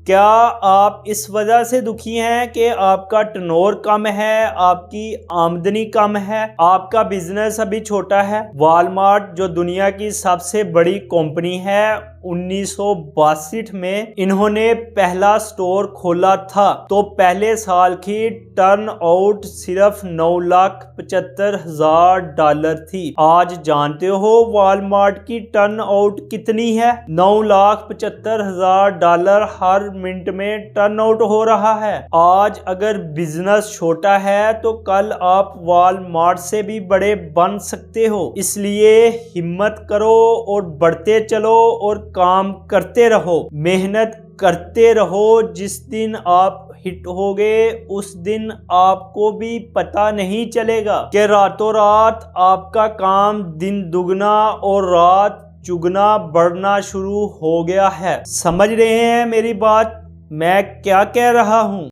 क्या आप इस वजह से दुखी हैं कि आपका टर्नओवर कम है, आपकी आमदनी कम है, आपका बिजनेस अभी छोटा है? वॉलमार्ट जो दुनिया की सबसे बड़ी कंपनी है, 1962 में इन्होंने पहला स्टोर खोला था, तो पहले साल की टर्न आउट सिर्फ $9,75,000 थी। आज जानते हो वॉलमार्ट की टर्न आउट कितनी है? $9,75,000 हर मिनट में टर्न आउट हो रहा है। आज अगर बिजनेस छोटा है तो कल आप वॉलमार्ट से भी बड़े बन सकते हो। इसलिए हिम्मत करो और बढ़ते चलो और काम करते रहो, मेहनत करते रहो। जिस दिन आप हिट होगे उस दिन आपको भी पता नहीं चलेगा कि रातों रात आपका काम दिन दुगना और रात चुगना बढ़ना शुरू हो गया है। समझ रहे हैं मेरी बात, मैं क्या कह रहा हूं?